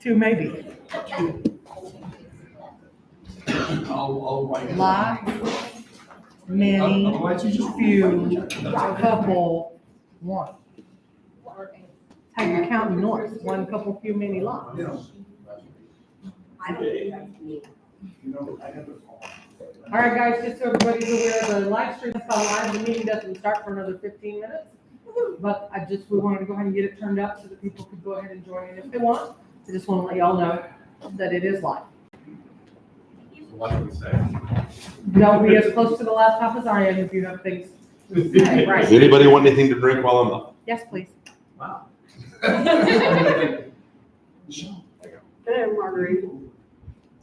Two, maybe. Lot, many, few, couple, one. How you count north? One, couple, few, many, lot. All right, guys, just so everybody's aware, the live stream is live. The meeting doesn't start for another 15 minutes. But we wanted to go ahead and get it turned up so that people could go ahead and join in if they want. I just want to let y'all know that it is live. What do we say? Don't be as close to the laptop as I am if you have things to say. Right. Does anybody want anything to drink while I'm up? Yes, please. Wow. Margarita.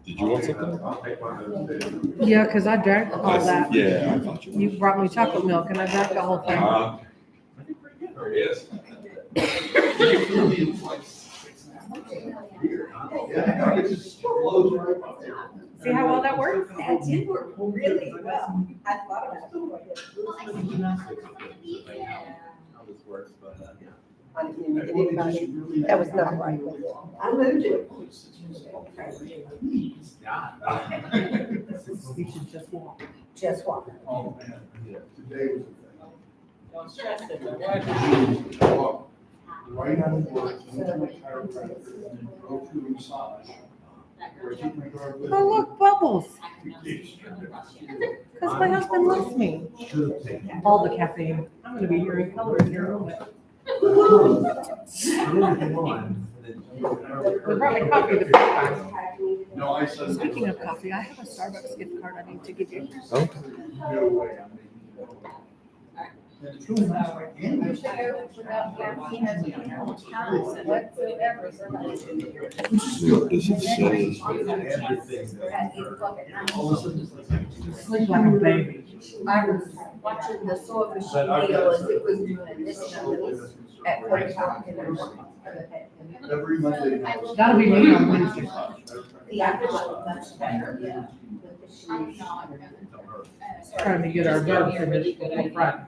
Did you want something? I'll take one of those too. Yeah, because I drank all that. Yeah, I thought you. You brought me chocolate milk and I drank the whole thing. There he is. See how well that works? That did work really well. I thought about it. That was not right. I moved it. You should just walk. Just walk. Oh, man. Today was Don't stress it. right out of work, went to my chiropractor, and then drove to a massage. Oh, look, bubbles. Because my husband loves me. All the caffeine. I'm going to be hearing color in here in a little bit. We brought me coffee the first time. No, I said. Speaking of coffee, I have a Starbucks gift card I need to give you. Okay. No way, I'm What does it say? Sleep like a baby. I was watching the swordfish deal as it was doing this number at 45 minutes. Every Monday. night. That'll be me on Wednesday. The actual much better, yeah. Trying to get our verb for this before Friday.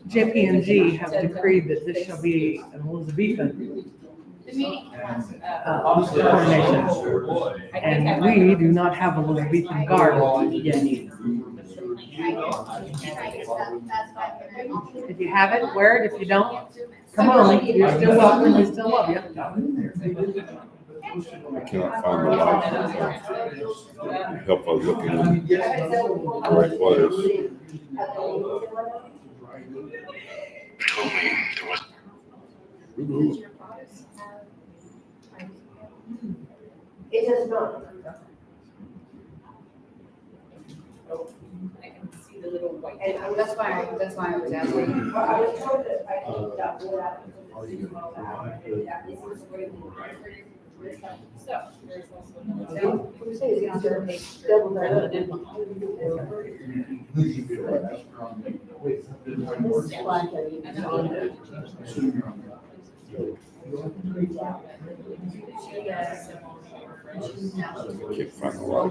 JP&G have decreed that this shall be an Elizabethan coronation. And we do not have Elizabethan garb yet. If you have it, wear it. If you don't, come on, you're still welcome. We still love you. I cannot find the live. Help us looking at the right place. It does not. I can see the little white. And that's why I was asking. Well, I was told that I think that will happen. So, there's also another. Can't find the live.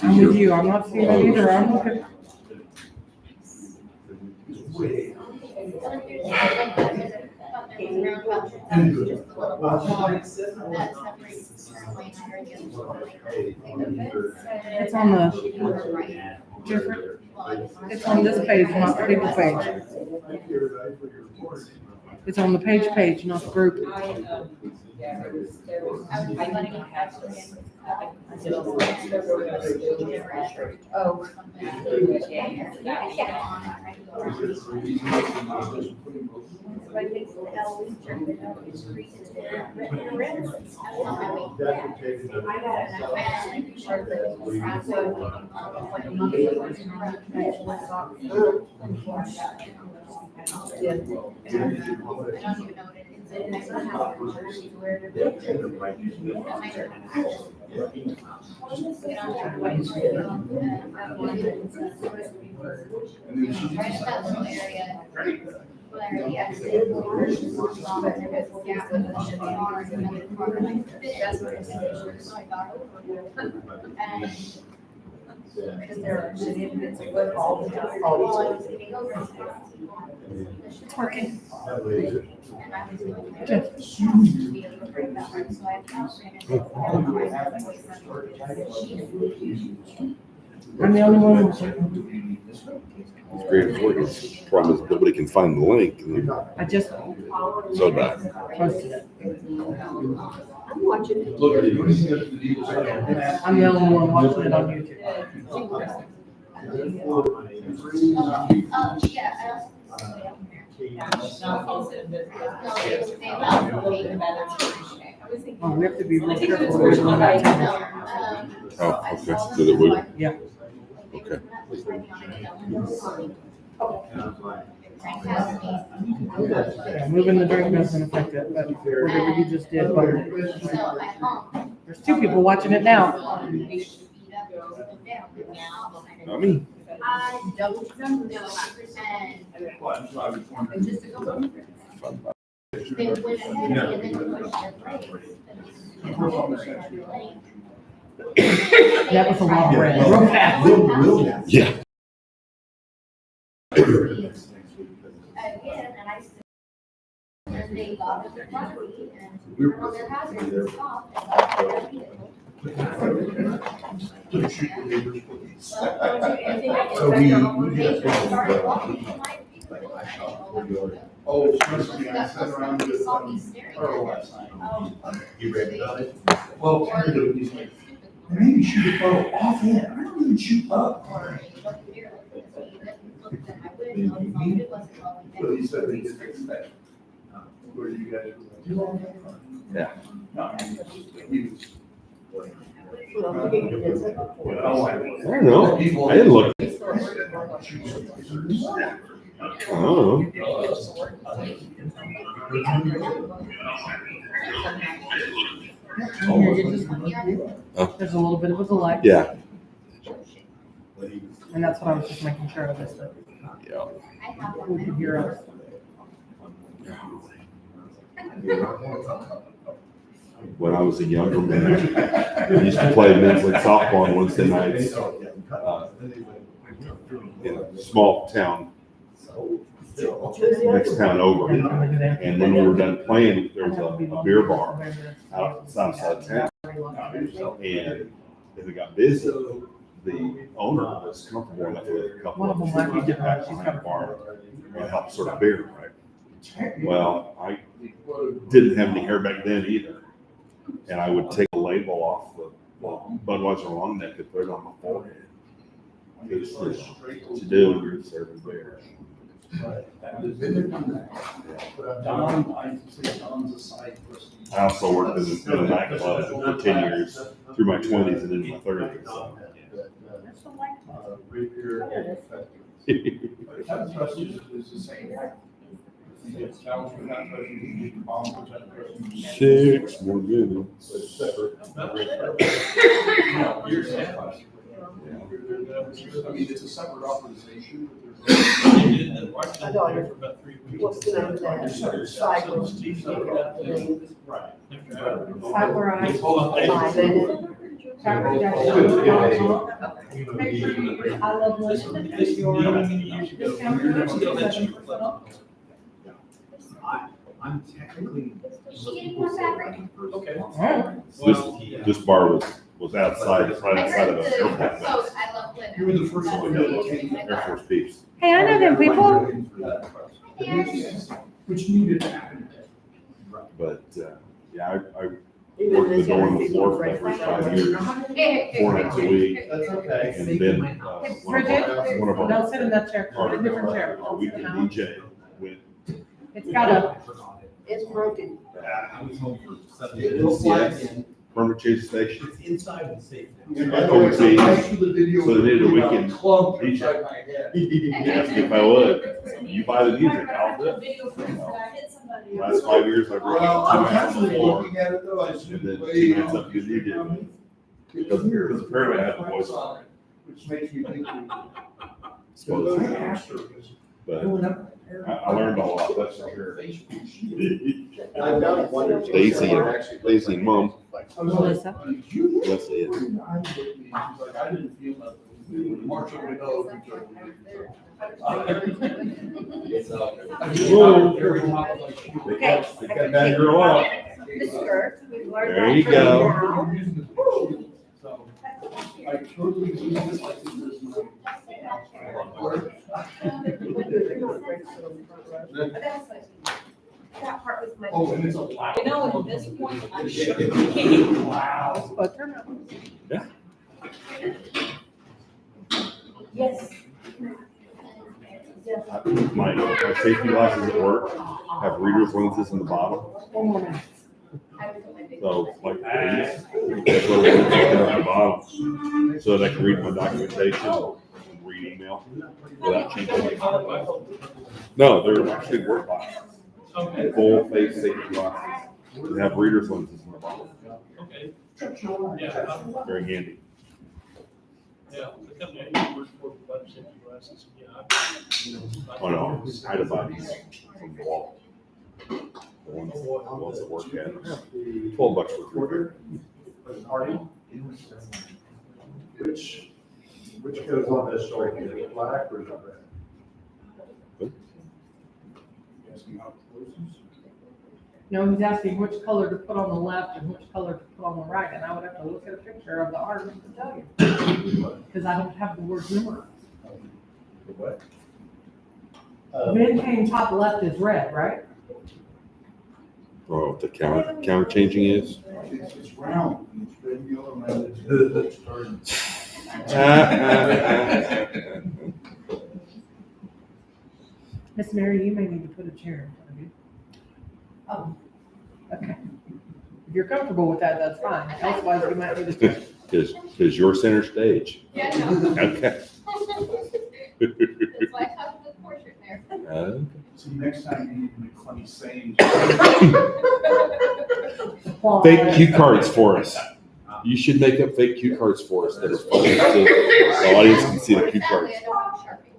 I'm with you. I'm not seeing it either. I'm looking. It's on the different, it's on this page, not the paper page. It's on the page, not the group. There was, I was letting it happen. Oh. It's working. I'm the only one. It's great, it's working. Problem is, nobody can find the link. I just So bad. posted it. I'm watching it. Look at you. I'm the only one watching it on YouTube. Oh, we have to be real careful. We're doing that too. Oh, okay. Did it work? Yeah. Okay. Yeah, moving the drink doesn't affect it, but whatever you just did, but there's two people watching it now. Not me. That was a long rant. Real fast. Yeah. And they got to the property and on their hazards and stopped and So we did. Oh, trust me, I sat around with Earl last night. You read about it? Well, kind of, he's like, maybe shoot a bow off in. I don't even shoot up. So he said they just expect. Where you guys? Yeah. No, he was. I don't know. I didn't look. Oh. There's a little bit of a delay. Yeah. And that's what I was just making sure of this, that Yeah. we could hear us. When I was a younger man, I used to play men's league softball on Wednesday nights in a small town, next town over. And when we were done playing, there was a beer bar outside of town. And if it got busy, the owner was comfortable enough with a couple One of them might be of different. She's got a bar and help sort of beer, right? Well, I didn't have any hair back then either. And I would take a label off the Budweiser long neck and put it on my forehead. It's what you do when you're serving beer. I also worked in a nightclub for 10 years, through my 20s and into my 30s. Six more minutes. I mean, it's a separate authorization. My daughter, what's the name of that? Cycle. Make sure you use I love listening as your discount. I'm technically. Is she getting more fabric? This bar was outside, right outside of an airport. So I love glitter. You were the first one to Air Force Peeps. Hey, I know them people. which needed to happen. But, yeah, I worked the door on the floor for the first 5 years, 4 nights a week. That's okay. And then one of No, our, sit in that chair, a different chair. our weekend DJ went, It's got a, It's broken. I was home for 7 It days. was yes. Permit change station. It's inside and safe. And by the way, so thanks for the video. So they needed a weekend Clump DJ. inside my head. He asked me if I would. You buy the music, I'll do it. Last 5 years, I've worked Well, 2 I'm nights on the actually floor. looking at it though, I And should then way 2 nights up to the DJ. Because apparently I have a voice on it. Which makes me think. Supposed to. But I learned a lot, that's for sure. I've got one. Stacy and Mom. Melissa. That's it. I didn't feel nothing. March over the nose. They got that girl up. The skirt. we've learned There that you from go. now. I totally use like this. That part was my. Oh, and it's a lot. You know, at this point, I'm sure you can't. Wow. but turn up. Yes. My safety glasses at work have reader's lenses in the bottom. One more minute. So like these, that's what we're looking at the bottom, so that I can read my documentation and read email without changing. No, they're actually work glasses. Full face safety glasses. They have reader's lenses in the bottom. Okay. Very handy. Yeah, the company I work for provides safety glasses, yeah. Oh no, I had to buy these from the wall. The ones that work at, $12 for 3 pair. Which goes on this story, is it black or is it red? No, he's asking which color to put on the left and which color to put on the right, and I would have to look at a picture of the artist to tell you. Because I don't have the words memorized. What? Then top left is red, right? Oh, what the counter changing is? It's round, it's red, yellow, and it's turning. Miss Mary, you may need to put a chair in front of you. Oh. Okay. If you're comfortable with that, that's fine. Elsewise, you might need a chair. Because you're center stage. Yeah, no. Okay. That's why I have the portrait there. See, next time you need to make funny sayings. Fake cue cards for us. You should make up fake cue cards for us that are funny so the audience can see the cue cards. Sadly, I don't have Sharpie.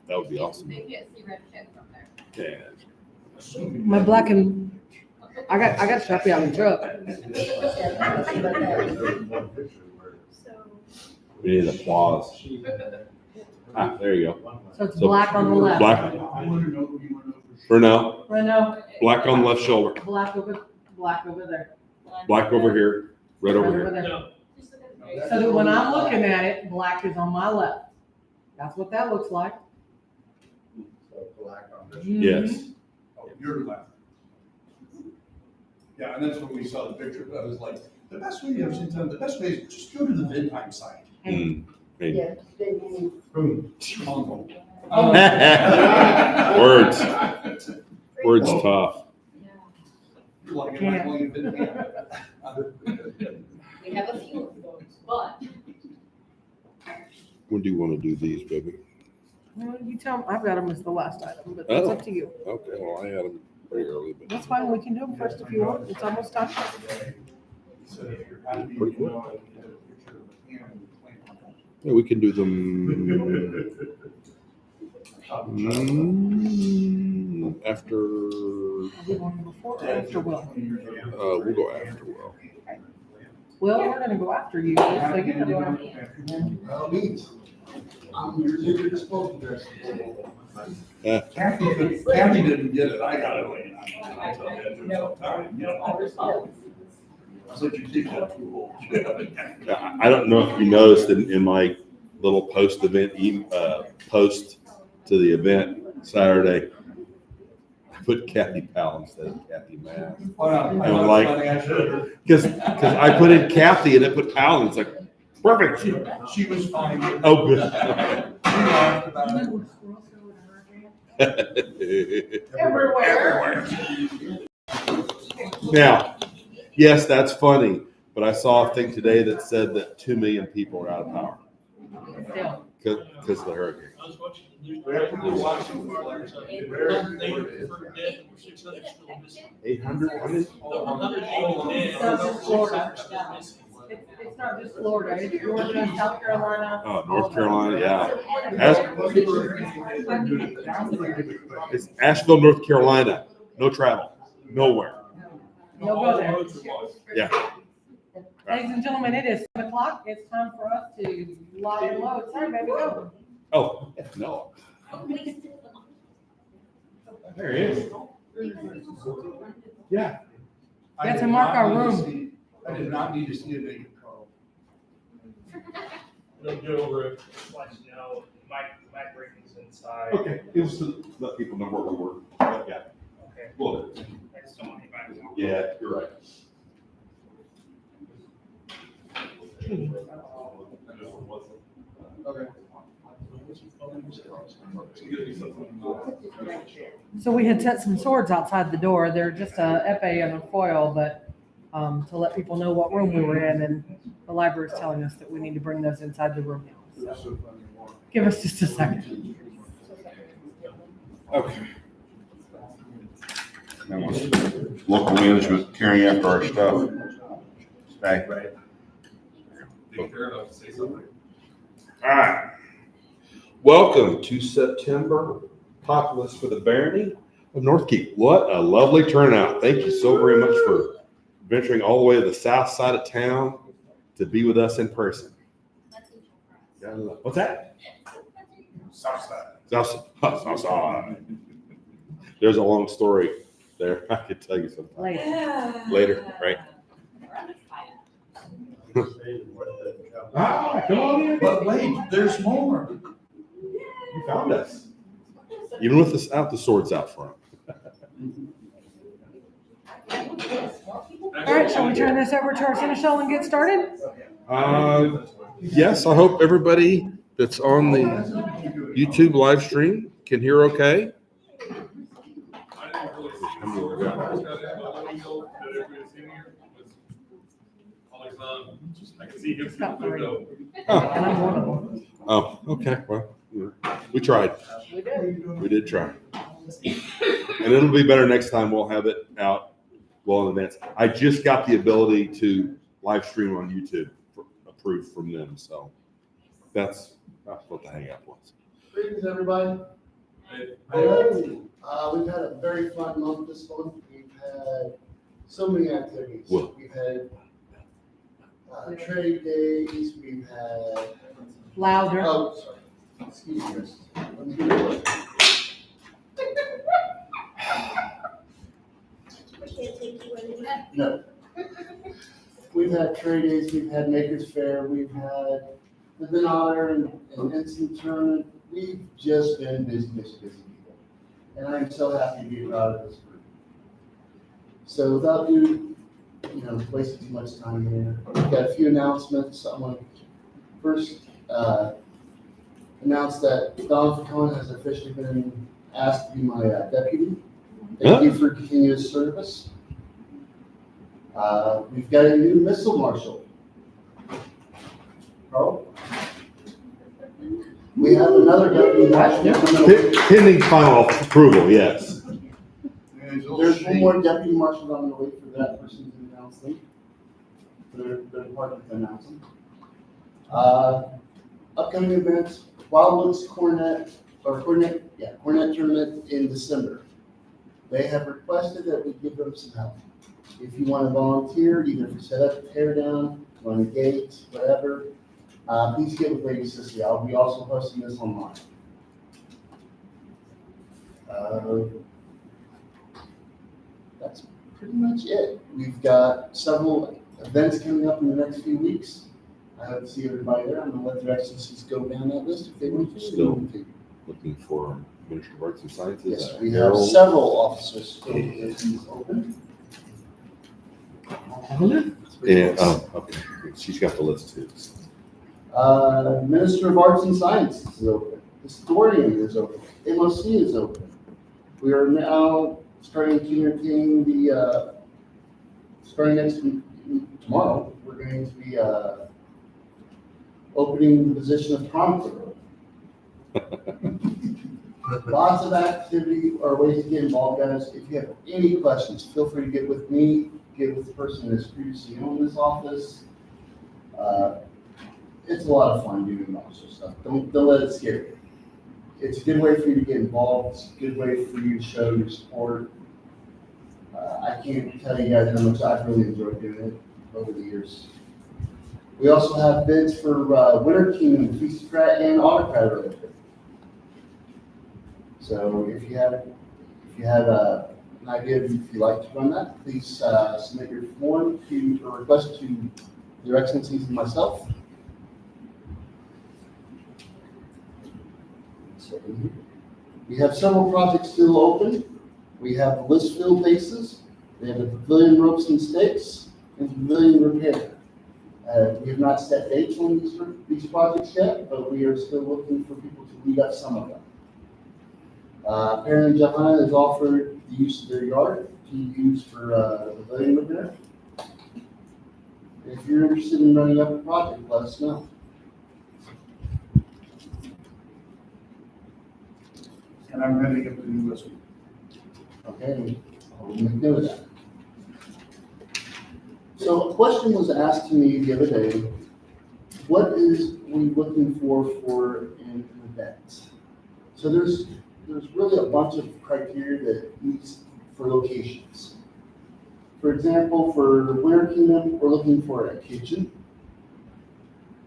That would be awesome. They can't see red pen from there. Yeah. My black and, I got Sharpie out of the truck. We need applause. Ah, there you go. So it's So, black on the left. Black, I want to know, you want to know for sure. for now, Renault, black on the left shoulder, black over there. black over here, red over here. there. No, Just look at the face. So that when I'm looking at it, black is on my left. That's what that looks like. So black on this. Yes. Oh, you're left. Yeah, and that's when we saw the picture, I was like, the best way, the best way is just go to the Vidheim site. Mm, maybe. Yeah, then you Boom. Congo. Words. Words tough. Yeah. You're like, am I going to Vidheim? We have a few of those, but When do you want to do these, baby? Well, you tell me, I've got them as the last item, but that's up to you. Okay, well, I had them pretty early, but. That's fine, we can do them first if you want. It's almost time. So if you're happy, Pretty you cool. know, I can get a picture of the hand and the plant. Yeah, we can do them after, Are we going before or after Will? we'll go after Will. Well, we're gonna go after you, just so you know. Well, neat. You're at your disposal there. Yeah. Kathy didn't get it, I got it late. I tell you, it took some time, you know. I said, you think that too old. I don't know if you noticed in my little post-event, post to the event Saturday, put Kathy Powell instead of Kathy Mass. Oh, no, I I'm know, like- it's funny, I should've. Because I put in Kathy and it put Powell, and it's like, perfect. She was fine. Oh, good. We laughed about it. Everywhere. Now, yes, that's funny, but I saw a thing today that said that 2 million people are out of power Still. because of the hurricane. I was watching the news. Very good. They for dead, 600 still missing. 800, how many? 180 dead. South Florida. Still missing. It's not just Florida, it's Georgia, South Carolina. Oh, North Carolina, yeah. It's Asheville, North Carolina. No travel, nowhere. You'll go there. Yeah. Ladies and gentlemen, it is 7 o'clock. It's time for us to lock and load. Sorry, baby, go. Oh, no. There he is. Yeah. I Got to did mark not our need to room. see- I did not need to see a vacant car. They'll go over it, let you know, mic breaking's inside. Okay, it was to let people know where we were. Yeah. Okay. Well, I just don't want anybody to know. yeah, you're right. So we had set some swords outside the door. They're just a epee and a foil, but to let people know what room we were in, and the library is telling us that we need to bring those inside the room now. So give us just a second. Okay. Now, local management carrying after our stuff. Hey. Take care enough to say something. All right. Welcome to September Populace for the Barony of Northkeep. What a lovely turnout. Thank you so very much for venturing all the way to the south side of town to be with us in person. What's that? South side. South side. There's a long story there. I could tell you sometime. Later, right? Ah, come on in. But wait, there's more. You found us. Even with the swords out front. All right, shall we turn this over to our seneschal and get started? Yes, I hope everybody that's on the YouTube live stream can hear okay. I can see him. Got three. Oh, And I'm one of them. oh, okay. Well, we tried. We did. We did try. And it'll be better next time. We'll have it out well in advance. I just got the ability to live stream on YouTube approved from them. So that's what the hang up was. Greetings, everybody. Hey. We've had a very fun month this month. We've had so many activities. Well. We've had trade days, we've had, Louder. oh, sorry, excuse me. Let me get it. No. We've had trade days, we've had Makers Fair, we've had the Ben Otter and Instant Tournament. We've just been busy people. And I'm so happy to be proud of this group. So without wasting too much time here, we've got a few announcements. I want to first announce that Don Facone has officially been asked to be my deputy. Thank you for continuous service. We've got a new missile marshal. Carl? We have another deputy marshal. Pending final approval, yes. There's one more deputy marshal on the way for that person to announce them. For their department to announce them. Upcoming events, Wild Looks Cornet tournament in December. They have requested that we give them some help. If you want to volunteer, either for set up, tear down, run a gate, whatever, please get with Lady Sissy. I'll be also posting this online. That's pretty much it. We've got several events coming up in the next few weeks. I hope to see everybody there. I'm gonna let the excellencies go down that list if they want to. Still looking for Minister of Arts and Sciences. Yes, we have Harold. several officers still vacancies open. And, oh, okay, she's got the list too. Minister of Arts and Sciences is open. Historian is open. MOC is open. We are now starting to entertain the, starting next week, tomorrow, we're going to be, opening the position of chronicler. Lots of activity or ways to get involved, guys. If you have any questions, feel free to get with me, get with the person that's previously owned this office. It's a lot of fun doing officer stuff. Don't let it scare you. It's a good way for you to get involved. It's a good way for you to show your support. I can't tell you guys how much I've really enjoyed doing it over the years. We also have bids for Winter Kingdom, Feastocrat, and Autocrat related. So if you have an idea of if you'd like to run that, please submit your form to or request to Your Excellencies and myself. We have several projects still open. We have the Litchfield bases, we have the pavilion ropes and stakes, and pavilion repair. We have not set dates on these projects yet, but we are still looking for people to lead up some of them. Apparently, Johanna has offered the use of their yard to use for pavilion repair. If you're interested in running up a project, let us know. And I'm heading up to New Westwood. Okay, I'll make note of that. So a question was asked to me the other day, what is we looking for an event? So there's really a bunch of criteria that needs for locations. For example, for Winter Kingdom, we're looking for a kitchen,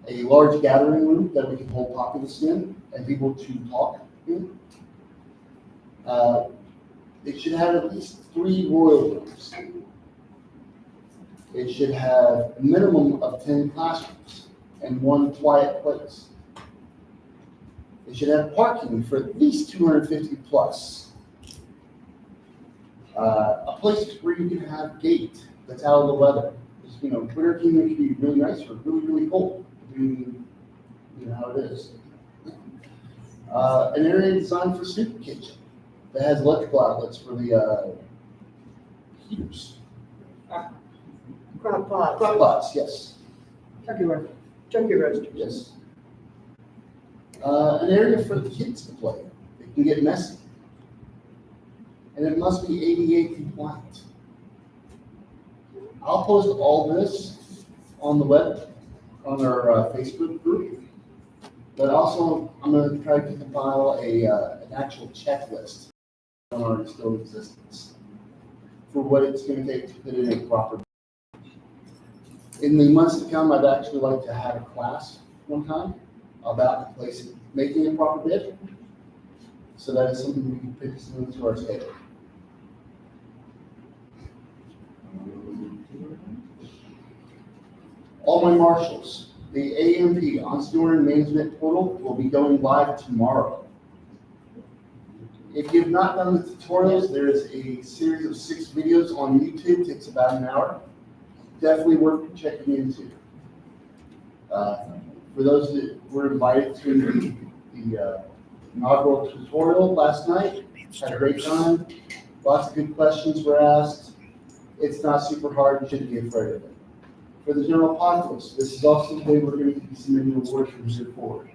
a large gathering room that we can hold populace in and people to talk in. It should have at least 3 royal rooms. It should have a minimum of 10 classrooms and 1 quiet place. It should have parking for at least 250 plus. A place where you can have gate that's out of the weather. Because, you know, Winter Kingdom can be really nice or really, really cold. You know how it is. An area designed for soup kitchen that has electrical outlets for the heaters. Crock pot. Crock pots, yes. Turkey roast. Turkey roasters. Yes. An area for the kids to play. It can get messy. And it must be ADA compliant. I'll post all this on the web, on our Facebook group. But also, I'm going to try to compile an actual checklist on our still in existence for what it's going to take to put in a proper. In the months to come, I'd actually like to have a class one time about making a proper bid. So that is something we can fit into our schedule. All my marshals, the AMP, Entrepreneur Management Portal, will be going live tomorrow. If you've not done the tutorials, there is a series of 6 videos on YouTube. It takes about an hour. Definitely worth checking into. For those that were invited to the inaugural tutorial last night, had a great time. Lots of good questions were asked. It's not super hard. You shouldn't be afraid of it. For the general populace, this is also the way we're going to be submitting awards from here forward.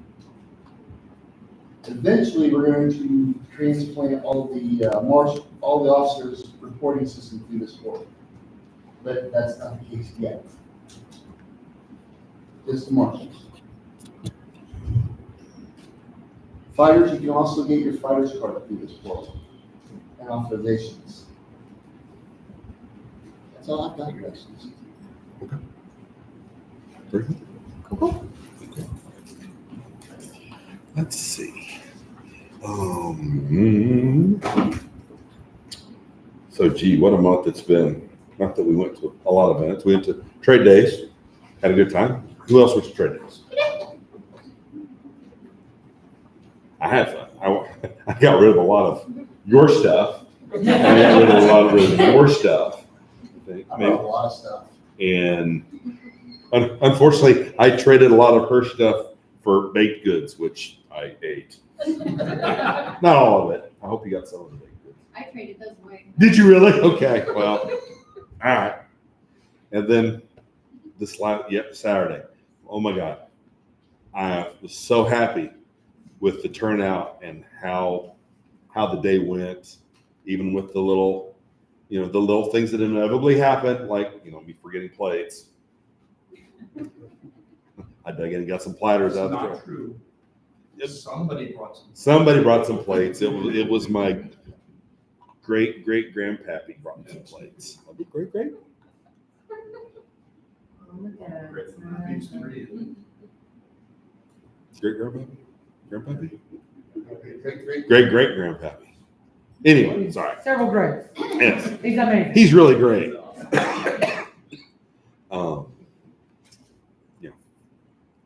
Eventually, we're going to transplant all the officers' reporting system through this portal. But that's not the case yet. Just the marshals. Fighters, you can also get your fighter's card through this portal and authorizations. That's all I've got, Your Excellency. Okay. Very good. Cool. Let's see. So gee, what a month it's been. Not that we went to a lot of events. We went to trade days, had a good time. Who else went to trade days? I had fun. I got rid of a lot of your stuff. I got rid of a lot of more stuff. I think, I maybe. bought a lot of stuff. And unfortunately, I traded a lot of her stuff for baked goods, which I ate. Not all of it. I hope you got some of the baked goods. I traded those away. Did you really? Okay, well, all right. And then this Saturday, oh my God, I was so happy with the turnout and how the day went, even with the little, the little things that inevitably happen, like, me forgetting plates. I dug in and got some platters That's out of the not drawer. true. Yep. Somebody brought some. Somebody brought some plates. It was my great grandpappy brought me some plates. Great. These three. Great grandpappy? Great. Great grandpappy. Anyway, sorry. Several grades. Yes. He's amazing. He's really great.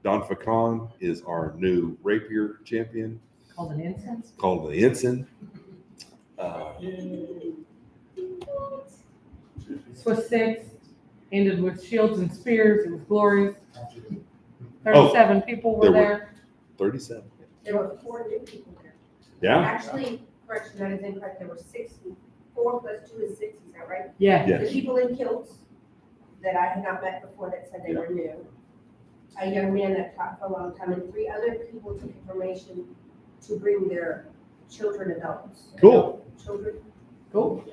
Don Facon is our new rapier champion, Called an incense. called the Ensign. Swiss six, ended with shields and spears. It was glorious. 37 people were there were- there. 37. There were 4 new people there. Yeah? Actually, correction, that is incorrect, there were 6, 4 plus 2 is 6, is that right? Yeah. Yes. The people in kilts that I had not met before that said they were new. A young man that taught for a long time, and 3 other people took information to bring their children, adults. Cool. Children. Cool.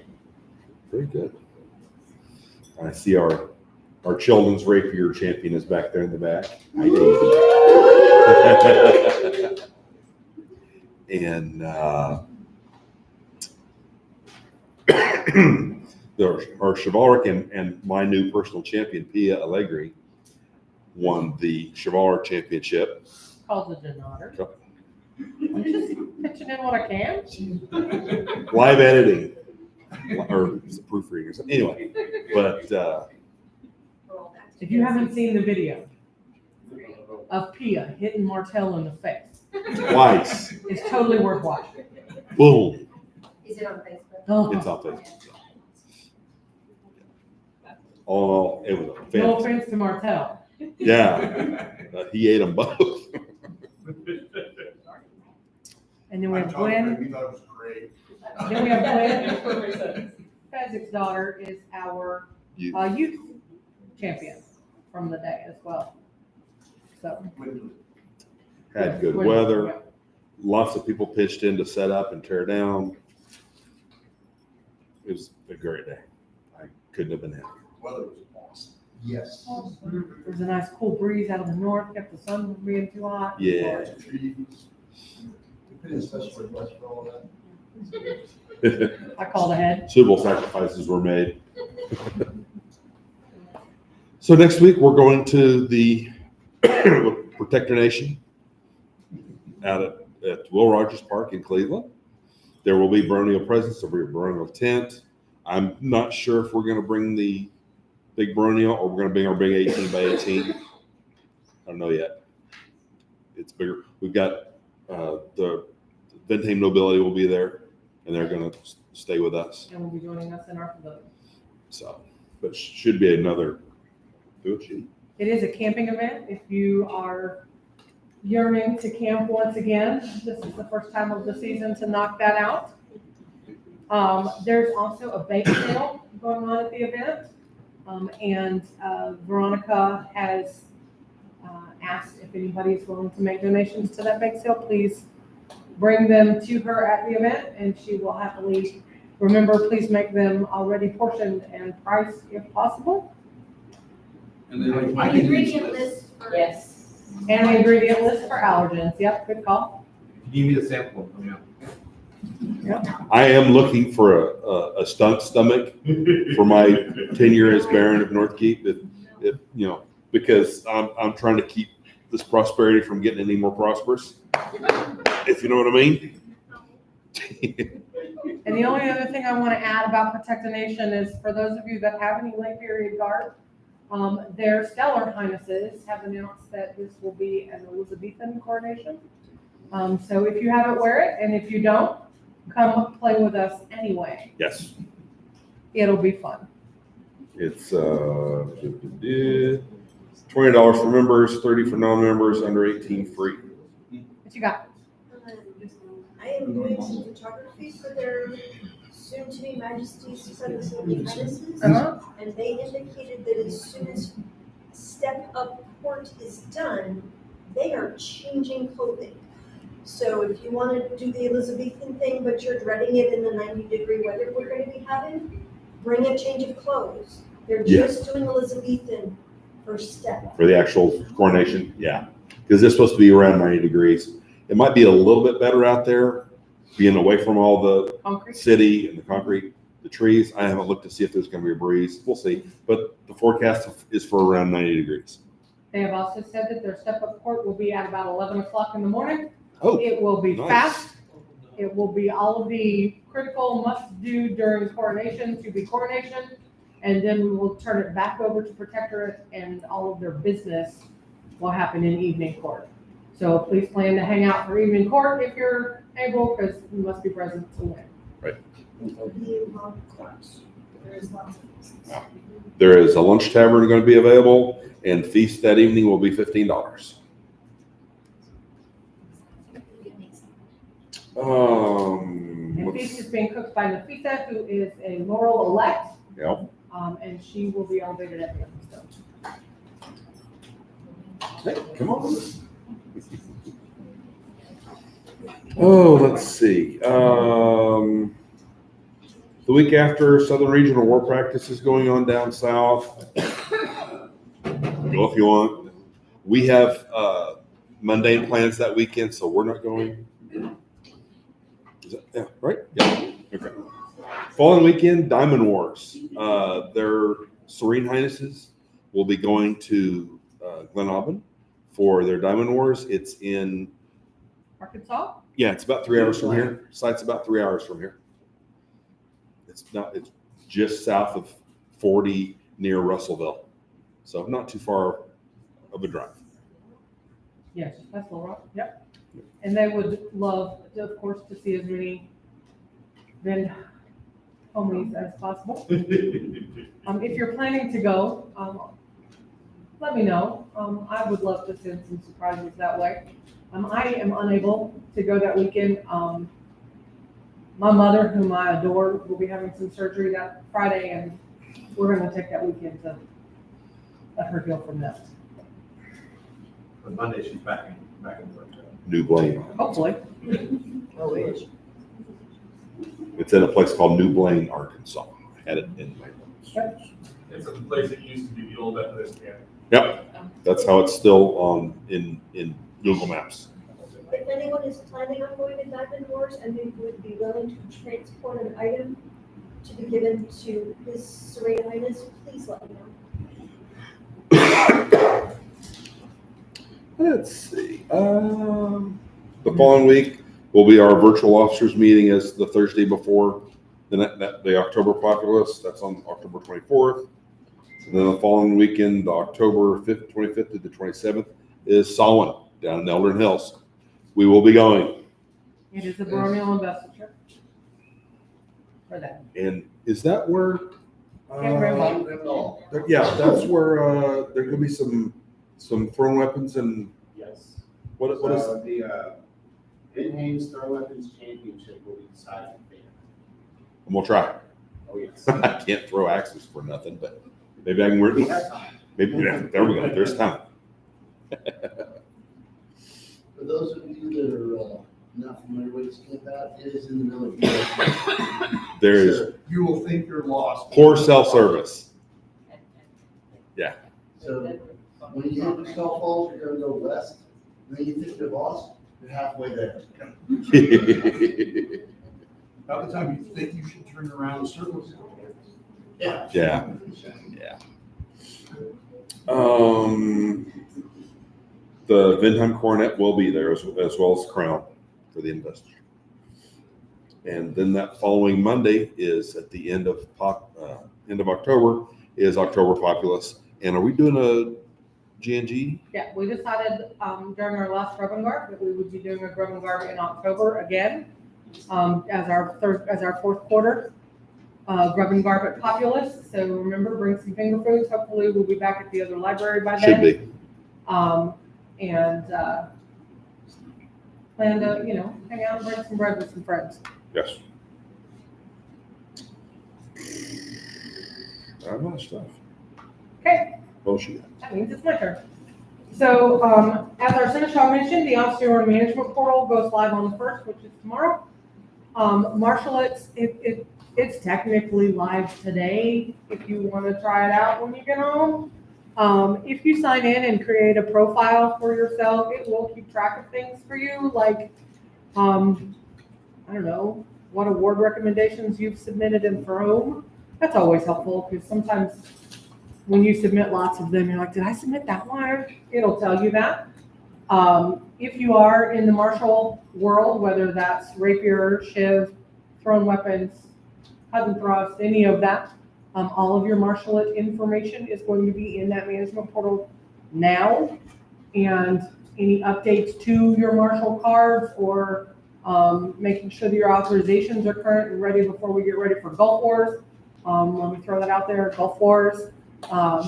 Very good. I see our children's rapier champion is back there in the back. Hi, Daisy. And our chivalric and my new personal champion, Pia Allegri, won the chivalric championship. Called the Denauder. I'm just pitching in what I can. Live editing, or proofreading or something. Anyway, but If you haven't seen the video of Pia hitting Martell in the face, twice, it's totally worth watching. boom, Is it on Facebook? Oh, it's off Facebook. All in all, it was a no fantastic. offense to Martell. Yeah, he ate them both. And then we have Gwen. We thought it was great. Then we have Gwen. Fezzik's daughter is our youth champion from the day as well. So. Had good weather. Lots of people pitched in to set up and tear down. It was a great day. I couldn't have been happier. Weather was awesome. Yes. There was a nice cool breeze out of the north, kept the sun from being too hot. Yeah. Especially West for all that. I called ahead. Suitable sacrifices were made. So next week we're going to the Protector Nation out at Will Rogers Park in Cleveland. There will be baronial presence. There will be a baronial tent. I'm not sure if we're going to bring the big baronial or we're going to bring our big 18 by 18. I don't know yet. It's bigger. We've got the Bentheim nobility will be there, and they're going to stay with us. And will be joining us in our pavilion. So, but should be another. It is a camping event. If you are yearning to camp once again, this is the first time of the season to knock that out. There's also a bake sale going on at the event. And Veronica has asked if anybody is willing to make donations to that bake sale, please bring them to her at the event and she will happily, remember, please make them already portioned and priced if possible. And then like, The ingredient list for. Yes. And the ingredient list for allergens. Yep, good call. Give me the sample. I am looking for a stunt stomach for my tenure as Baron of Northkeep. Because I'm trying to keep this prosperity from getting any more prosperous. If you know what I mean. And the only other thing I want to add about Protect a Nation is for those of you that have any late period guard, their Stellar Highnesses have announced that this will be an Elizabethan coronation. So if you have it, wear it, and if you don't, come play with us anyway. Yes, It'll be fun. it's $20 for members, 30 for non-members, under 18 free. What you got? I am doing some photography for their soon-to-be Majesty's Sons and Highnesses. Uh-huh. And they indicated that as soon as Step Up Court is done, they are changing clothing. So if you want to do the Elizabethan thing, but you're dreading it in the 90-degree weather we're going to be having, bring a change of clothes. They're Yeah. just doing Elizabethan for Step Up. For the actual coronation, yeah. Because it's supposed to be around 90 degrees. It might be a little bit better out there, being away from all the Concrete? city and the concrete, the trees. I haven't looked to see if there's going to be a breeze. We'll see. But the forecast is for around 90 degrees. They have also said that their step-up court will be at about 11 o'clock in the morning. Oh, It will be nice. fast. It will be all of the critical must-do during coronation to be coronation. And then we will turn it back over to Protectorate, and all of their business will happen in evening court. So please plan to hang out for evening court if you're able, because you must be present to win. There'll be long clubs. There is lots of business. There is a lunch tavern going to be available, and feast that evening will be $15. And feast is being cooked by Nafisa, who is a Laurel elect, Yeah. and she will be elevated at the end. So. Hey, come on. Oh, let's see. The week after, Southern Regional War Practice is going on down south. Go if you want. We have mundane plans that weekend, so we're not going. Is that, yeah, right? Yeah. Okay. Following weekend, Diamond Wars. Their Serene Highnesses will be going to Glen Aubin for their Diamond Wars. It's in, Arkansas? yeah, it's about 3 hours from here. Site's about 3 hours from here. It's just south of 40 near Russellville. So not too far of a drive. Yes, that's Little Rock. Yep. And they would love, of course, to see as many Vin homies as possible. If you're planning to go, let me know. I would love to send some surprises that way. I am unable to go that weekend. My mother, whom I adore, will be having some surgery that Friday, and we're going to take that weekend to let her heal from that. But Monday she's back in work. New Blaine. Hopefully. It's in a place called New Blaine, Arkansas. I had it in my notes. It's a place that used to be the old Methodist camp. Yep, that's how it's still in Google Maps. If anyone is planning on going to Diamond Wars and they would be willing to transport an item to be given to His Serene Highness, please let me know. Let's see. The following week will be our virtual officers meeting as the Thursday before the October Populace. That's on October 24th. And then the following weekend, the October 5th, 25th to the 27th, is Samhain down in Eldon Hills. We will be going. It is a Baronial investiture for that. And is that where? No. Yeah, that's where there could be some thrown weapons and Yes. what is? So the Vin Haynes Throw Weapons Championship will be decided there. And we'll try. Oh, yes. I can't throw axes for nothing, but maybe I can work. We have time. Maybe yeah, there we go. There's time. For those of you that are not familiar with this camp out, it is in the middle of. There is You will think you're lost. poor self-service. So when you hit the cell phones, you're gonna go west, and then you think you're lost, you're halfway there. By the time you think you should turn around, circles. Yeah. Yeah. The Vindheim Coronet will be there as well as Crown for the investiture. And then that following Monday is at the end of October is October Populace. And are we doing G&G? Yeah, we decided, during our last Grub and Garb that we would be doing a Grub and Garb in October again, as our fourth quarter. Grub and Garb at Populace, so remember, bring some finger foods. Hopefully we'll be back at the other library by then. Should be. And plan to, hang out and break some bread with some friends. Yes. Not much stuff. Okay, Bullshit. that means it's my turn. So, as our Senator mentioned, the Officer Management Portal goes live on the 1st, which is tomorrow. Marshall, it's technically live today if you want to try it out when you get home. If you sign in and create a profile for yourself, it will keep track of things for you, like, I don't know, what award recommendations you've submitted in Chrome. That's always helpful, because sometimes when you submit lots of them, you're like, did I submit that one? It'll tell you that. If you are in the martial world, whether that's rapier, shiv, thrown weapons, cut and thrust, any of that, all of your martial information is going to be in that management portal now. And any updates to your martial cards, or making sure that your authorizations are current and ready before we get ready for Gulf Wars. Let me throw that out there, Gulf Wars. Little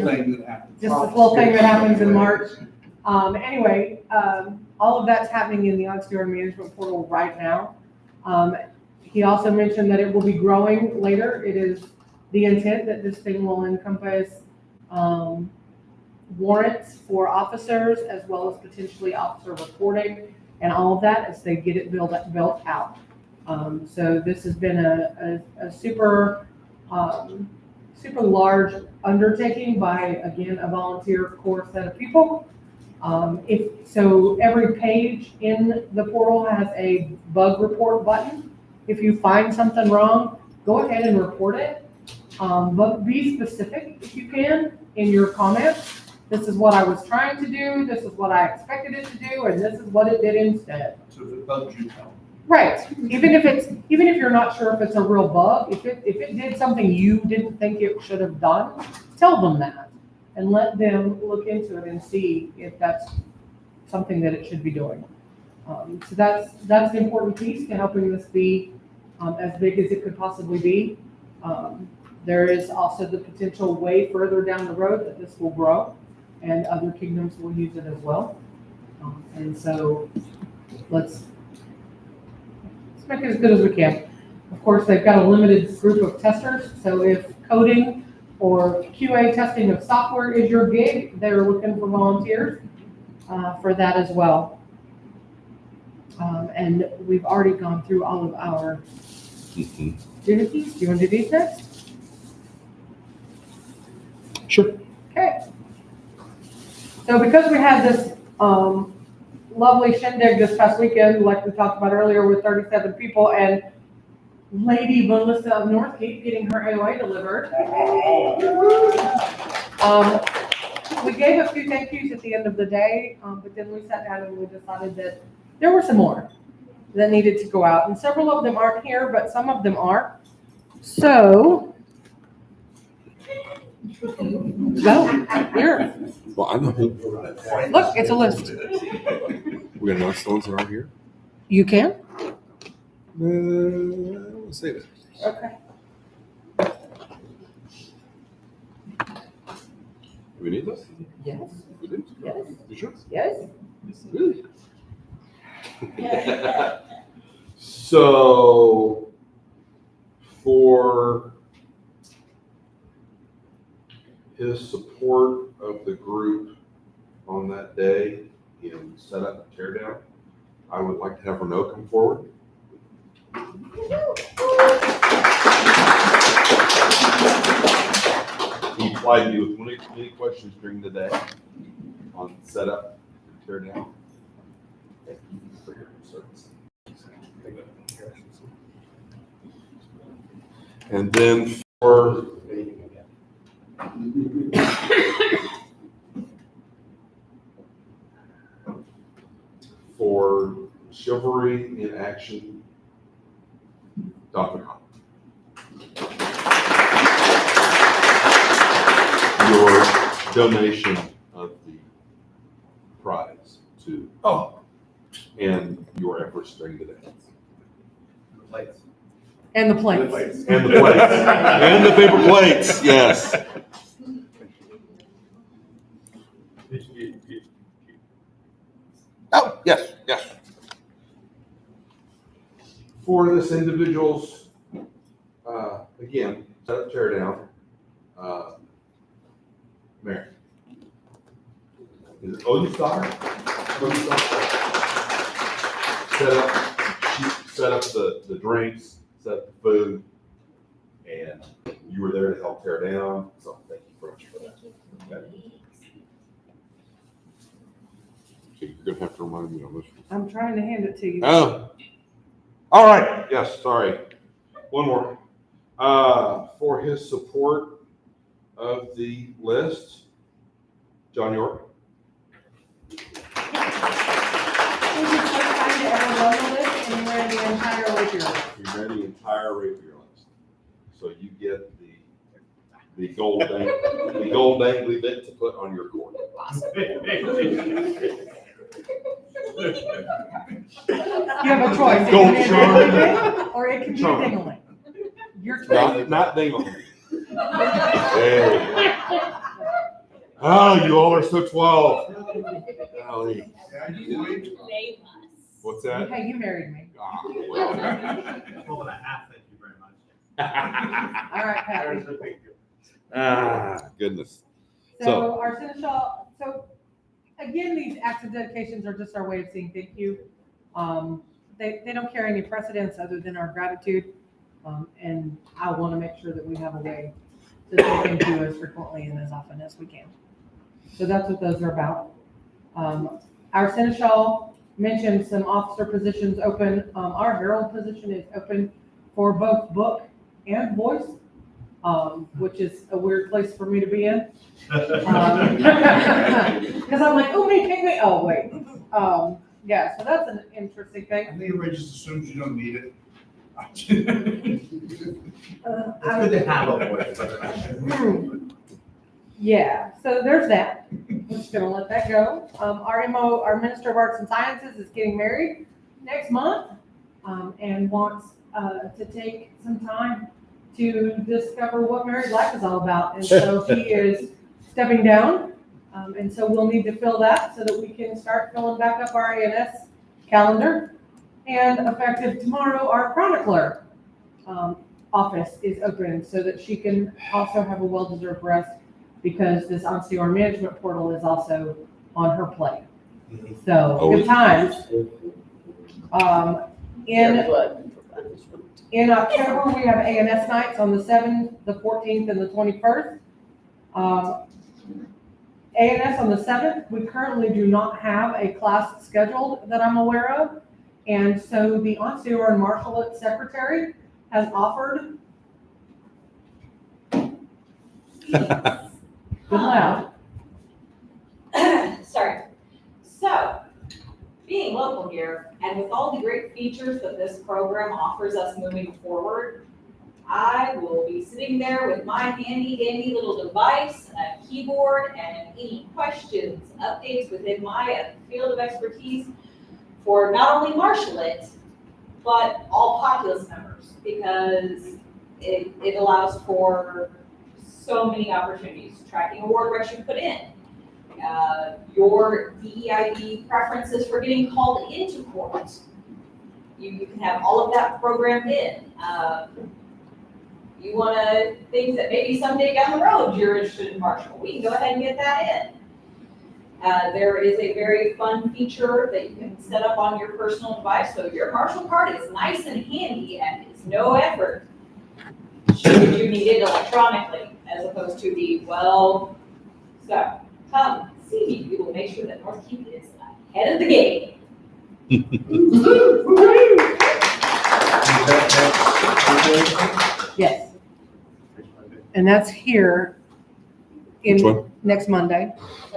thing that happens. Just this little thing that happens in March. Anyway, all of that's happening in the Auxiliary Management Portal right now. He also mentioned that it will be growing later. It is the intent that this thing will encompass warrants for officers, as well as potentially officer reporting and all of that as they get it built out. So this has been a super large undertaking by, again, a volunteer core set of people. So every page in the portal has a bug report button. If you find something wrong, go ahead and report it. But be specific if you can in your comments. This is what I was trying to do, this is what I expected it to do, and this is what it did instead. So if it bugs you, tell them. Right. Even if you're not sure if it's a real bug, if it did something you didn't think it should have done, tell them that and let them look into it and see if that's something that it should be doing. So that's the important piece to helping this be as big as it could possibly be. There is also the potential way further down the road that this will grow and other kingdoms will use it as well. And so let's make it as good as we can. Of course, they've got a limited group of testers, so if coding or QA testing of software is your gig, they're looking for volunteers for that as well. And we've already gone through all of our duties. Do you want to do these next? Sure. Okay. So because we had this lovely shindig this past weekend, like we talked about earlier, with 37 people, and Lady Melissa of Northkeep getting her AOA delivered. We gave a few thank yous at the end of the day, but then we sat down and we decided that there were some more that needed to go out, and several of them aren't here, but some of them are. So, go here. Well, I know. Look, it's a list. We're gonna announce the ones that aren't here. You can. We'll save it. Okay. Do we need this? Yes. We do? Yes. You sure? Yes. Really? So, for his support of the group on that day in set up and tear down, I would like to have Renaud come forward. He applied me with many questions during the day on setup and tear down. Thank you for your service. And then for Chivalry in Action, Dr. donation of the prize to, Oh, and your efforts during the day. Plates. And the plates. And the plates. And the paper plates, yes. Oh, yes, yes. For this individual's, again, set up, tear down, Mary. Is it Odin's daughter? Odin's daughter? She set up the drinks, set up the food, and you were there to help tear down, so thank you very much for that. Okay. Okay, you're gonna have to remind me on this one. I'm trying to hand it to you. Oh, all right, yes, sorry. One more. For his support of the list, John York. Thank you so kind to everyone on the list, and you ran the entire rapier list. You ran the entire rapier list. So you get the gold dangly bit to put on your cord. You have a choice. It Gold can be a charm. dangly bit, or it can be a Charm. dingling. Your choice. Not dingling. Hey. Oh, you all are so 12. Golly. Name us. What's that? Hey, you married me. Ah, well. 12 and a half, thank you very much. All right, Patty. Goodness. So our seneschal, so again, these acts of dedications are just our way of saying thank you. They don't carry any precedence other than our gratitude. And I want to make sure that we have a way to say thank you as frequently and as often as we can. So that's what those are about. Our seneschal mentioned some officer positions open. Our herald position is open for both book and voice, which is a weird place for me to be in. Because I'm like, oh, me, take me. Oh, wait. Yeah, so that's an interesting I thing. think everybody just assumes you don't need it. It's good to have a voice. Yeah, so there's that. I'm just gonna let that go. Our Minister of Arts and Sciences is getting married next month, and wants to take some time to discover what married life is all about. And so he is stepping down, and so we'll need to fill that so that we can start filling back up our ANS calendar. And effective tomorrow, our chronicler office is open so that she can also have a well-deserved rest, because this OnCR management portal is also on her plate. So good times. In October, we have ANS nights on the 7th, the 14th, and the 21st. ANS on the 7th, we currently do not have a class scheduled that I'm aware of. And so the OnCR and Marshallate secretary has offered. Good loud. Sorry. So, being local here, and with all the great features that this program offers us moving forward, I will be sitting there with my handy dandy little device, a keyboard, and any questions, updates within my field of expertise for not only Marshallate, but all Populace members, because it allows for so many opportunities, tracking award recs you put in, your DEIB preferences for getting called into court. You can have all of that programmed in. You want to things that maybe someday down the road you're interested in Marshall, we can go ahead and get that in. There is a very fun feature that you can set up on your personal device, so your Marshall card is nice and handy and it's no effort should you need it electronically, as opposed to so come see me, we will make sure that Northkeep is ahead of the game. Yes. And that's here Which in one? next Monday.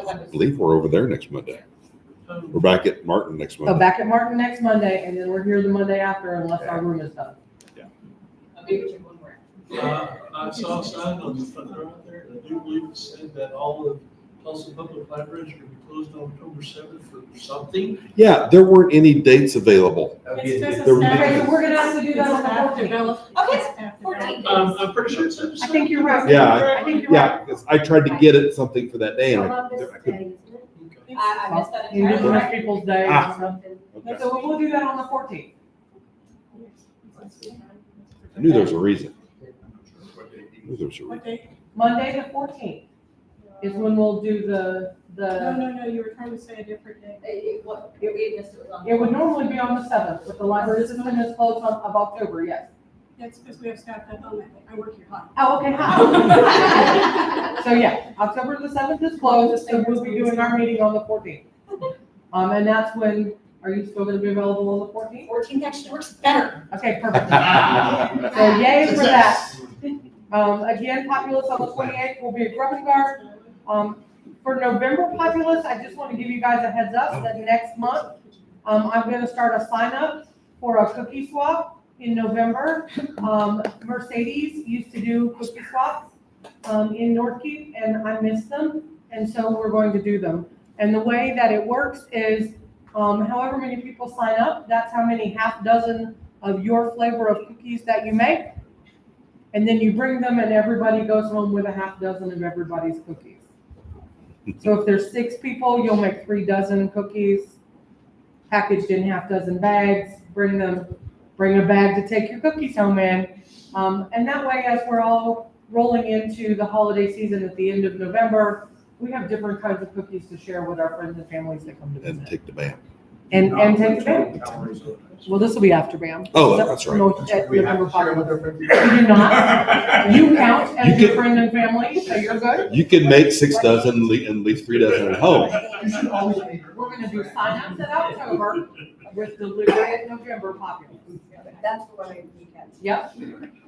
I believe we're over there next Monday. We're back at Martin next So Monday. back at Martin next Monday, and then we're here the Monday after unless our room is done. I'll be with you when we're. I saw a sign on the front door out there, and I do believe it said that all of Tulsa Public Libraries are gonna be closed on October 7th for something. Yeah, there weren't any dates available. Okay, so we're gonna have to do that on the 14th. Okay, 14 days. I'm pretty sure it's. I think you're right. Yeah, I think you're right. Yeah, because I tried to get it something for that day and I Columbus couldn't. Day, isn't it? I missed that Indigenous entirely. Peoples' Day or Ah. something. Okay. So we'll do that on the 14th. I knew there was a reason. I knew there was a reason. What day? Monday the 14th is when we'll do No, you were trying to say a different day. We missed it was on. it would normally be on the 7th, but the library system is closed of October, yes. That's because we have staff that's on that day. I work here. Hi. Oh, okay, hi. So yeah, October the 7th is closed, so we'll be doing our meeting on the 14th. And that's when, are you still gonna be available on the 14th? 14th actually works better. Okay, perfect. So yay for that. Again, Populace on the 28th will be at Grubbingard. For November Populace, I just want to give you guys a heads up that next month, I'm gonna start a sign up for a cookie swap in November. Mercedes used to do cookie swaps, in Northkeep, and I missed them, and so we're going to do them. And the way that it works is, however many people sign up, that's how many half dozen of your flavor of cookies that you make. And then you bring them and everybody goes home with a half dozen of everybody's cookies. So if there's 6 people, you'll make 3 dozen cookies, packaged in half dozen bags, bring a bag to take your cookies home in. And that way, as we're all rolling into the holiday season at the end of November, we have different kinds of cookies to share with our friends and families that come to And visit. take the band. And take the band. Well, this will be after BAM. Oh, that's right. At We have November to share with Populace. our friends. You do not. You count as You your can- friend and family, so you're good. You can make 6 dozen and leave 3 dozen at home. We're gonna do sign-ups in October with delivery at November Populace. That's the one I weekend. Yep.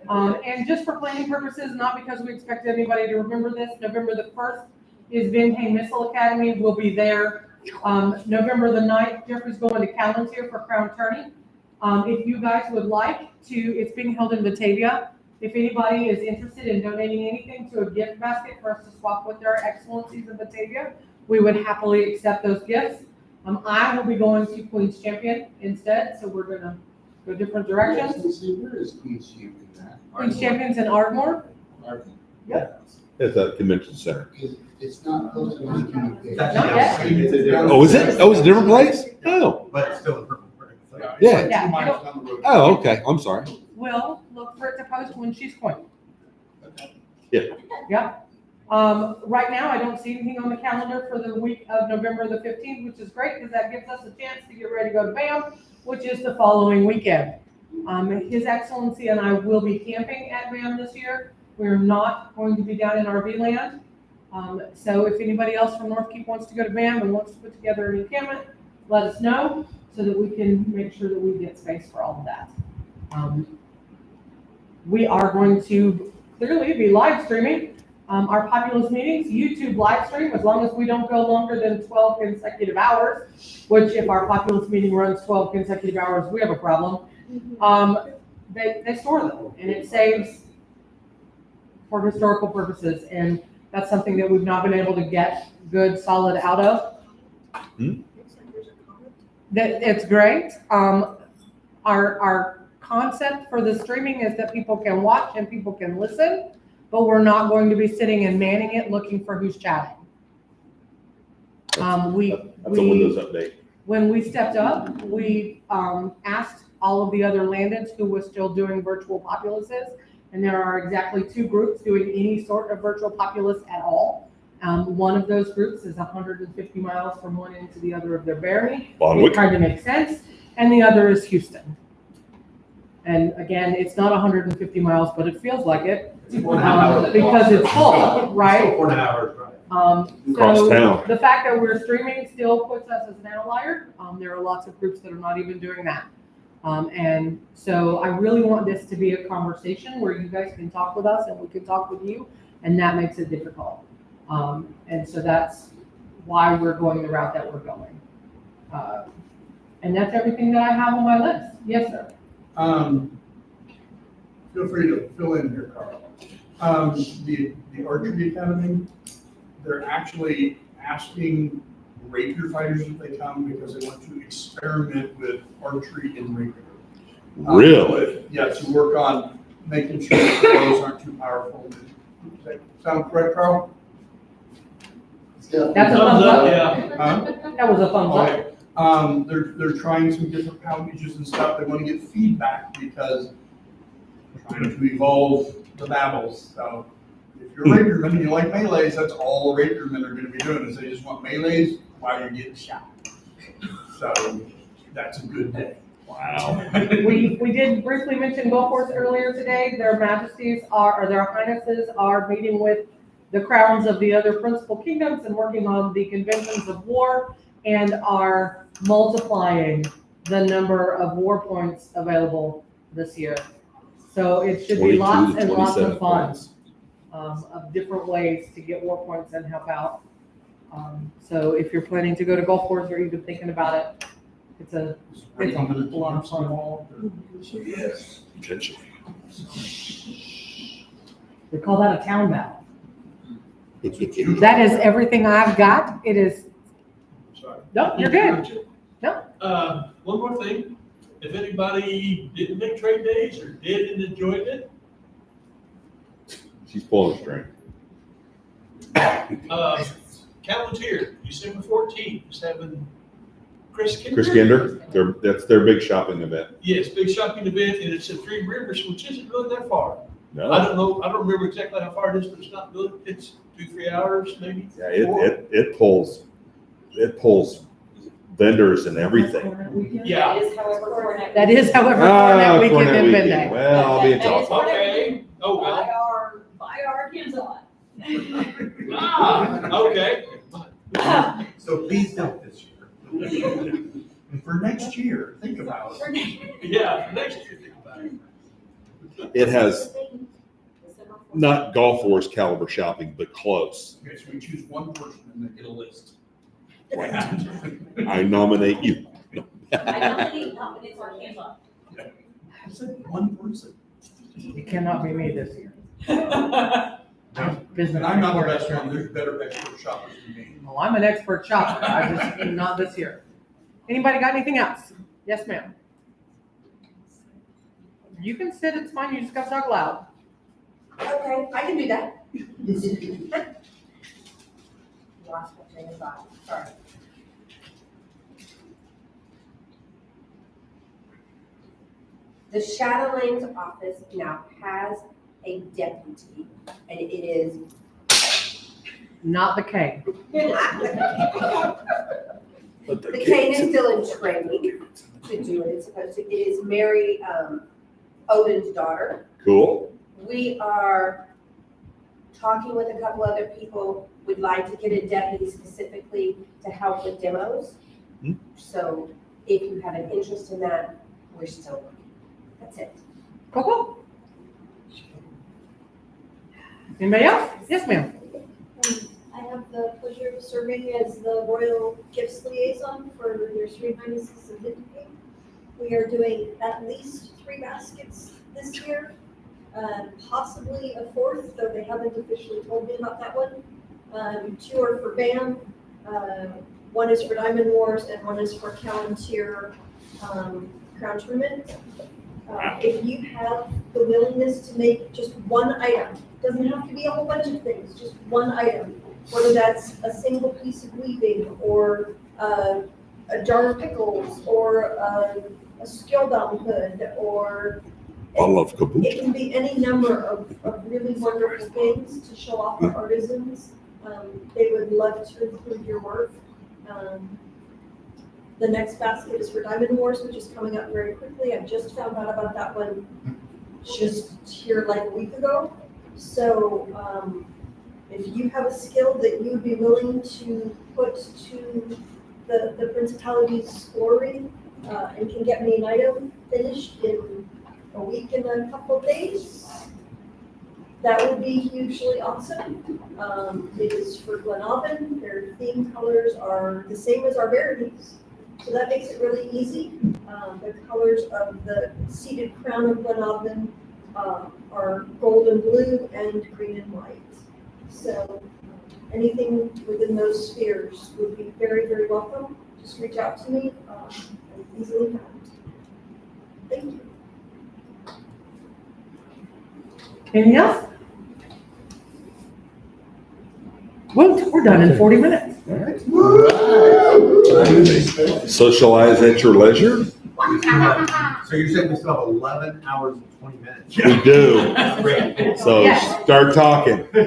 And just for planning purposes, not because we expect anybody to remember this, November the 1st is Van Hayne Missile Academy. We'll be there. November the 9th, Jeffrey's going to Palantir for Crown Tourney. If you guys would like to, it's being held in Batavia. If anybody is interested in donating anything to a gift basket for us to swap with their excellencies in Batavia, we would happily accept those gifts. I will be going to Queen's Champion instead, so we're gonna go different directions. Where is Queen's Champion at? Queen's Champion's in Ardmore. At the convention center. Because it's not posted on the community. Not yet. Oh, is it? Oh, it's a different place? Oh, But it's still a purple. yeah. Yeah, 2 miles down the road. Oh, okay. I'm sorry. We'll look for it to post when she's queen. Yeah. Yeah. Right now, I don't see anything on the calendar for the week of November the 15th, which is great because that gives us a chance to get ready to go to BAM, which is the following weekend. His Excellency and I will be camping at BAM this year. We're not going to be down in RV land. So if anybody else from Northkeep wants to go to BAM and wants to put together an encampment, let us know so that we can make sure that we get space for all of that. We are going to clearly be live streaming our Populace meetings, YouTube live stream, as long as we don't go longer than 12 consecutive hours, which if our Populace meeting runs 12 consecutive hours, we have a problem. They store them and it saves for historical purposes. And that's something that we've not been able to get good solid out of. That it's great. Our concept for the streaming is that people can watch and people can listen, but we're not going to be sitting and manning it looking for who's chatting. That's a Windows update. When we stepped up, we asked all of the other landeds who was still doing virtual populaces, and there are exactly 2 groups doing any sort of virtual populace at all. One of those groups is 150 miles from one end to the other of their Barony. Bonwick. It's trying to make sense, and the other is Houston. And again, it's not 150 miles, but it feels like it because it's full, right? 4.5 hours, right? Across So town. the fact that we're streaming still puts us as an outlier. There are lots of groups that are not even doing that. And so I really want this to be a conversation where you guys can talk with us and we can talk with you, and that makes it difficult. And so that's why we're going the route that we're going. And that's everything that I have on my list. Yes, sir. Feel free to fill in here, Carl. The archery academy, they're actually asking rapier fighters if they come because they want to experiment with archery and rapier. Really? Yeah, to work on making sure that the bows aren't too powerful. Does that sound correct, Carl? Yeah. That's a Thumbs thumbs up, up. yeah. Huh? That was a thumbs up. Okay. They're trying some different packages and stuff. They want to get feedback because they're trying to evolve the babbles. So if you're a rapierman and you like melees, that's all rapiermen are going to be doing is they just want melees while you're getting shot. So that's a good day. Wow. We did briefly mention Gulf Wars earlier today. Their majesties are, or their highnesses are meeting with the crowns of the other principal kingdoms and working on the conventions of war and are multiplying the number of war points available this year. So it should be 22 lots to and lots 27 of fun, points. of different ways to get war points and help out. So if you're planning to go to Gulf Wars or even thinking about it, it's a lot of fun. Yes. Potentially. They call that a town battle. That is everything I've got. It is, Sorry. no, you're good. No. One more thing, if anybody didn't make trade days or did and enjoyed it, She's pulling a string. Calvin's here, December 14th, is having Chris Kinder. Chris Ginder, that's their big shopping event. Yes, big shopping event, and it's at Three Rivers, which isn't really that far. I No, don't know, I don't remember exactly how far it is, but it's not really, it's 2-3 hours, maybe. yeah, 4. it pulls vendors and everything. Yeah. That is however Cornet. That is, however, Cornet weekend Cornet and Ben weekend. Day. Well, I'll be in That is Tahoe. Okay, oh, well. By our hands-on. Okay. So please don't this year. And for next year, think about it. Yeah, next year, think about it. It has not Gulf Wars caliber shopping, but close. Okay, so we choose one person and then get a list. I nominate you. I nominate nominates our hands-on. I said one person. It cannot be me this year. Business. And I'm not the best one, there's better expert shoppers than me. Well, I'm an expert shopper. I just, not this year. Anybody got anything else? Yes, ma'am. You can sit, it's fine. You just got to talk loud. Okay, I can do that. Lost my train of thought, sorry. The Shadowlands office now has a deputy, and it is Not the K. The cane is still in training to do what it's supposed to. It is Mary Odin's daughter. Cool. We are talking with a couple other people. We'd like to get a deputy specifically to help with demos. Hmm. So if you have an interest in that, we're still looking. That's it. Cool, cool. Anybody else? Yes, ma'am. I have the pleasure of serving as the Royal Gifts Liaison for their Serene Highnesses of Italy. We are doing at least 3 baskets this year, possibly a 4th, though they haven't officially told me about that one. 2 are for BAM, 1 is for Diamond Wars, and 1 is for Callantier Crown Tournament. If you have the willingness to make just one item, doesn't have to be a whole bunch of things, just one item, whether that's a single piece of weaving or a jar of pickles or a skill down hood or I love kaboom. it can be any number of really wonderful things to show off our artisans. They would love to include your work. The next basket is for Diamond Wars, which is coming up very quickly. I just found out about that one just here like a week ago. So if you have a skill that you would be willing to put to the principality's scoring and can get me an item finished in a week and a couple of days, that would be hugely awesome. It is for Glenavon. Their theme colors are the same as our Barony's. So that makes it really easy. The colors of the seated crown of Glenavon are gold and blue and green and white. So anything within those spheres would be very, very welcome. Just reach out to me, I'm easily found. Thank you. Anything else? We're done in 40 minutes. Socialize at your leisure? So you said we still have 11 hours and 20 minutes? We do. Great. So start talking. For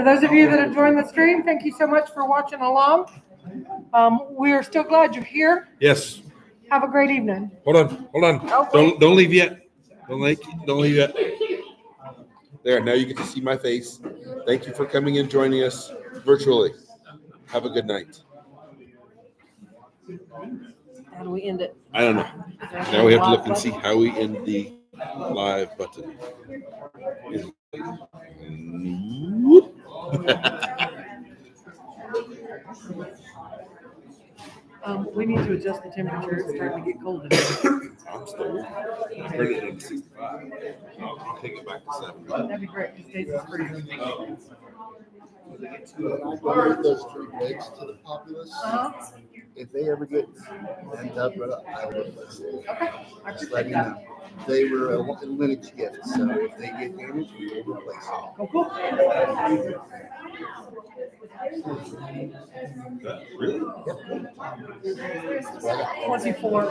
those of you that have joined the stream, thank you so much for watching along. We are still glad you're here. Yes. Have a great evening. Hold on. Oh, Don't leave yet. Don't leave yet. There, now you get to see my face. Thank you for coming and joining us virtually. Have a good night. How do we end it? I don't know. Now we have to look and see how we end the live button. We need to adjust the temperature. It's starting to get cold in here. I'm still ready to 65. I'll take it back to 7. That'd be great. These days it's freezing. One of those 3 legs to the Populace. If they ever get bent up, I will replace it. Okay, I Just appreciate letting you that. know. They were a lineage gift, so if they get damaged, we will replace them. Cool. Really? 24.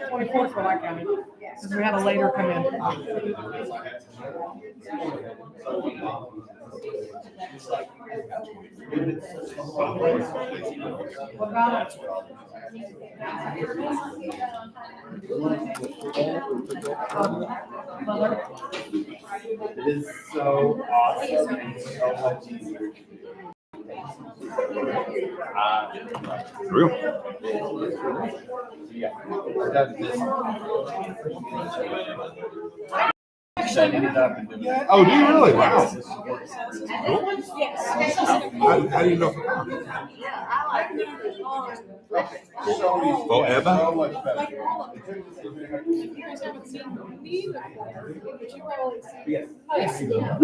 24 is what I counted. Because we had a later come in. What about it? Mother? It is so awesome and so much easier. Real? Yeah. I got this. Set it up and do it. Oh, do you really? Wow. How do you know? Forever? So much better. You guys haven't seen me before, but you probably see. Yes. Oh, yeah.